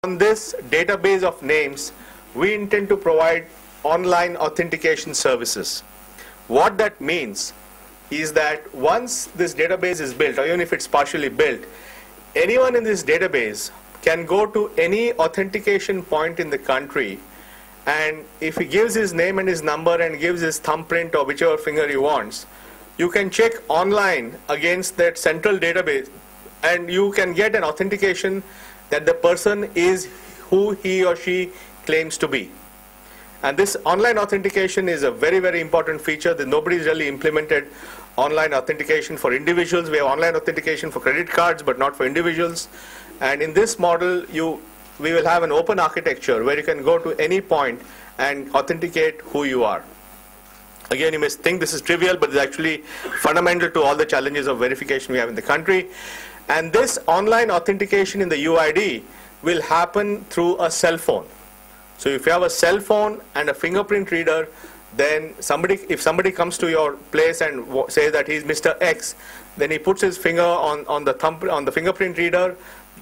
On this database of names, we intend to provide online authentication services. What that means is that once this database is built, or even if it's partially built, anyone in this database can go to any authentication point in the country, and if he gives his name and his number and gives his thumbprint or whichever finger he wants, you can check online against that central database and you can get an authentication that the person is who he or she claims to be. And this online authentication is a very, very important feature that nobody's really implemented online authentication for individuals. We have online authentication for credit cards, but not for individuals. And in this model, we will have an open architecture where you can go to any point and authenticate who you are. Again, you may think this is trivial, but it's actually fundamental to all the challenges of verification we have in the country. And this online authentication in the UID will happen through a cell phone. So if you have a cell phone and a fingerprint reader, then if somebody comes to your place and says that he's Mr. X, then he puts his finger on the fingerprint reader.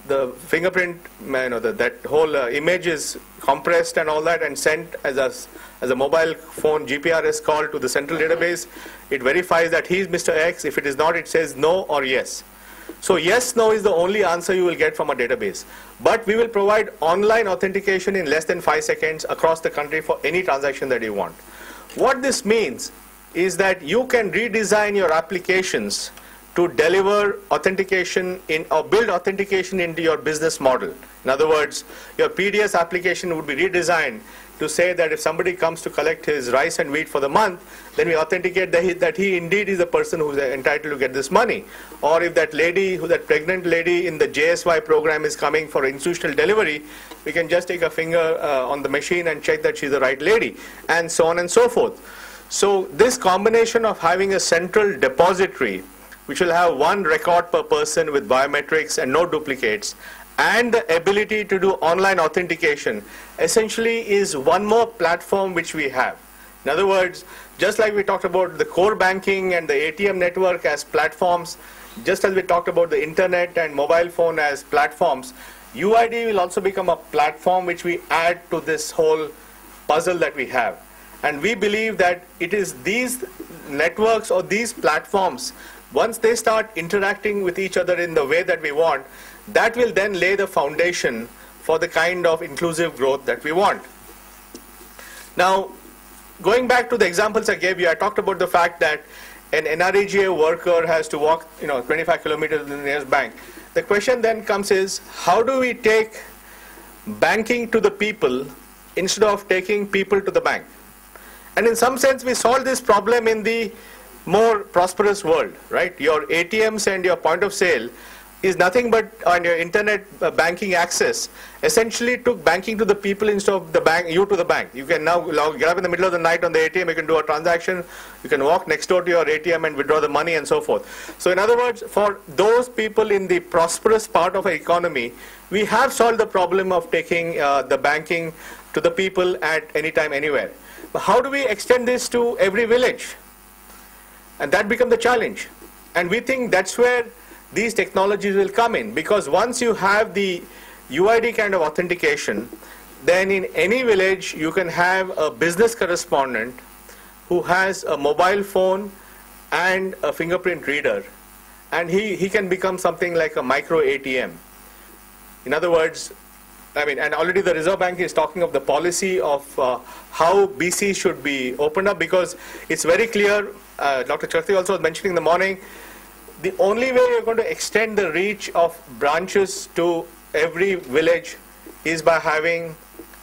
The fingerprint, that whole image is compressed and all that and sent as a mobile phone GPRS call to the central database. It verifies that he's Mr. X. If it is not, it says no or yes. So yes, no is the only answer you will get from a database. But we will provide online authentication in less than 5 seconds across the country for any transaction that you want. What this means is that you can redesign your applications to deliver authentication or build authentication into your business model. In other words, your PDS application would be redesigned to say that if somebody comes to collect his rice and wheat for the month, then we authenticate that he indeed is the person who is entitled to get this money. Or if that pregnant lady in the JSY program is coming for institutional delivery, we can just take a finger on the machine and check that she's the right lady, and so on and so forth. So this combination of having a central depository, which will have one record per person with biometrics and no duplicates, and the ability to do online authentication, essentially is one more platform which we have. In other words, just like we talked about the core banking and the ATM network as platforms, just as we talked about the internet and mobile phone as platforms, UID will also become a platform which we add to this whole puzzle that we have. And we believe that it is these networks or these platforms, once they start interacting with each other in the way that we want, that will then lay the foundation for the kind of inclusive growth that we want. Now, going back to the examples I gave you, I talked about the fact that an NREGA worker has to walk 25 kilometers to the nearest bank. The question then comes is, how do we take banking to the people instead of taking people to the bank? And in some sense, we solve this problem in the more prosperous world, right? Your ATMs and your point of sale is nothing but on your internet banking access essentially took banking to the people instead of you to the bank. You can now get up in the middle of the night on the ATM, you can do a transaction, you can walk next door to your ATM and withdraw the money and so forth. So in other words, for those people in the prosperous part of our economy, we have solved the problem of taking the banking to the people at any time, anywhere. But how do we extend this to every village? And that becomes the challenge. And we think that's where these technologies will come in, because once you have the UID kind of authentication, then in any village you can have a business correspondent who has a mobile phone and a fingerprint reader, and he can become something like a micro ATM. In other words, and already the Reserve Bank is talking of the policy of how BC should be opened up, because it's very clear, Dr. Chakti also was mentioning in the morning, the only way you're going to extend the reach of branches to every village is by having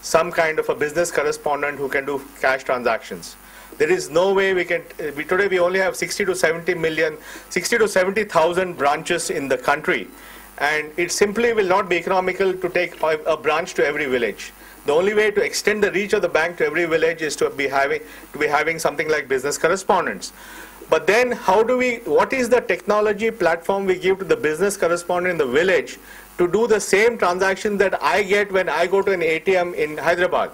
some kind of a business correspondent who can do cash transactions. There is no way we can, today we only have 60 to 70,000 branches in the country. And it simply will not be economical to take a branch to every village. The only way to extend the reach of the bank to every village is to be having something like business correspondents. But then what is the technology platform we give to the business correspondent in the village to do the same transaction that I get when I go to an ATM in Hyderabad?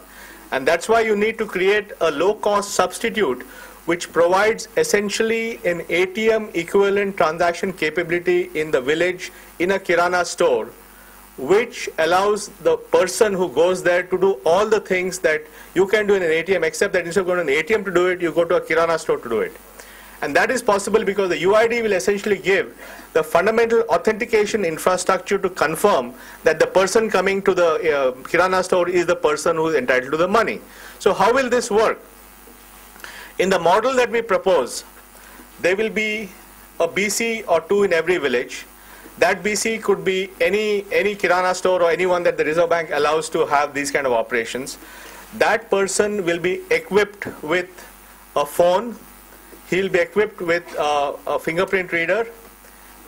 And that's why you need to create a low-cost substitute which provides essentially an ATM equivalent transaction capability in the village in a Kirana store, which allows the person who goes there to do all the things that you can do in an ATM, except that instead of going to an ATM to do it, you go to a Kirana store to do it. And that is possible because the UID will essentially give the fundamental authentication infrastructure to confirm that the person coming to the Kirana store is the person who is entitled to the money. So how will this work? In the model that we propose, there will be a BC or two in every village. That BC could be any Kirana store or anyone that the Reserve Bank allows to have these kind of operations. That person will be equipped with a phone, he'll be equipped with a fingerprint reader,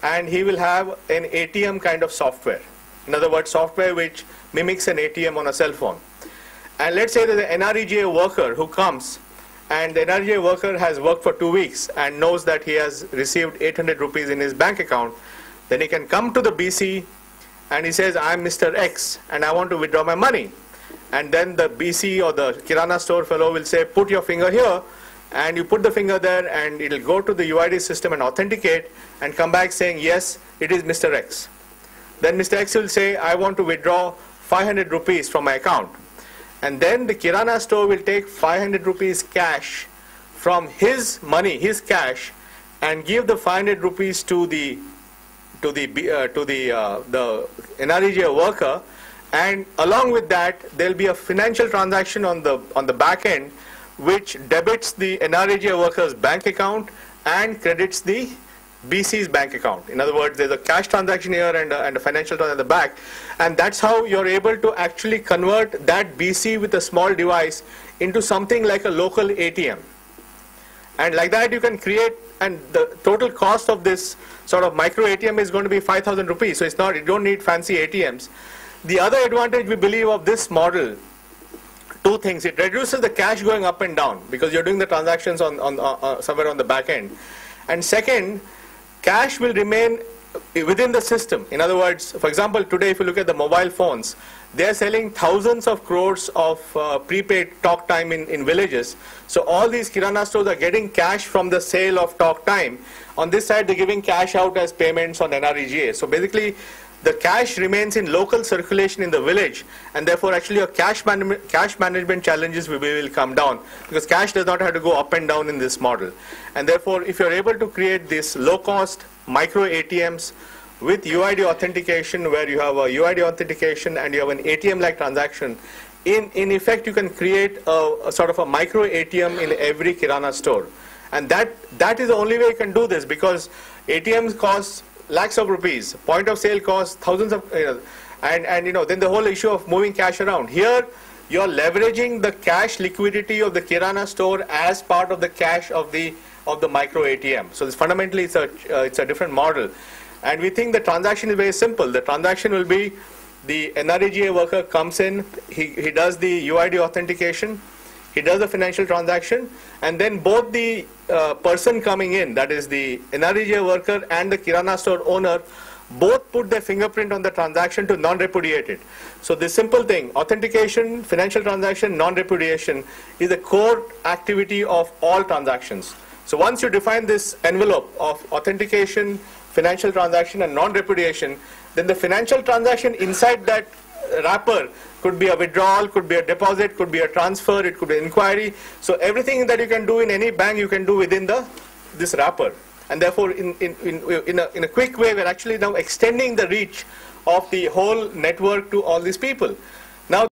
and he will have an ATM kind of software. In other words, software which mimics an ATM on a cell phone. And let's say that the NREGA worker who comes, and the NREGA worker has worked for 2 weeks and knows that he has received 800 rupees in his bank account, then he can come to the BC and he says, I'm Mr. X and I want to withdraw my money. And then the BC or the Kirana store fellow will say, put your finger here, and you put the finger there and it will go to the UID system and authenticate and come back saying, yes, it is Mr. X. Then Mr. X will say, I want to withdraw 500 rupees from my account. And then the Kirana store will take 500 rupees cash from his money, his cash, and give the 500 rupees to the NREGA worker, and along with that there will be a financial transaction on the back end which debits the NREGA worker's bank account and credits the BC's bank account. In other words, there's a cash transaction here and a financial transaction at the back, and that's how you're able to actually convert that BC with a small device into something like a local ATM. And like that you can create, and the total cost of this sort of micro ATM is going to be 5,000 rupees. So it's not, you don't need fancy ATMs. The other advantage we believe of this model, two things: it reduces the cash going up and down because you're doing the transactions on somewhere on the back end. And second, cash will remain within the system. In other words, for example, today if you look at the mobile phones, they are selling thousands of crores of prepaid talk time in villages. So all these Kirana stores are getting cash from the sale of talk time. On this side, they're giving cash out as payments on NREGA. So basically, the cash remains in local circulation in the village, and therefore actually your cash management challenges will come down because cash does not have to go up and down in this model. And therefore, if you're able to create this low-cost micro ATMs with UID authentication, where you have a UID authentication and you have an ATM-like transaction, in effect you can create a sort of a micro ATM in every Kirana store. And that is the only way you can do this, because ATMs cost lakhs of rupees, point of sale costs thousands of, and then the whole issue of moving cash around. Here you're leveraging the cash liquidity of the Kirana store as part of the cash of the micro ATM. So this fundamentally it's a different model, and we think the transaction is very simple. The transaction will be the NREGA worker comes in, he does the UID authentication, he does the financial transaction, and then both the person coming in, that is the NREGA worker and the Kirana store owner, both put their fingerprint on the transaction to non-repudiate it. So this simple thing, authentication, financial transaction, non-repudiation, is a core activity of all transactions. So once you define this envelope of authentication, financial transaction, and non-repudiation, then the financial transaction inside that wrapper could be a withdrawal, could be a deposit, could be a transfer, it could be an inquiry. So everything that you can do in any bank, you can do within this wrapper. And therefore, in a quick way, we're actually now extending the reach of the whole network to all these people.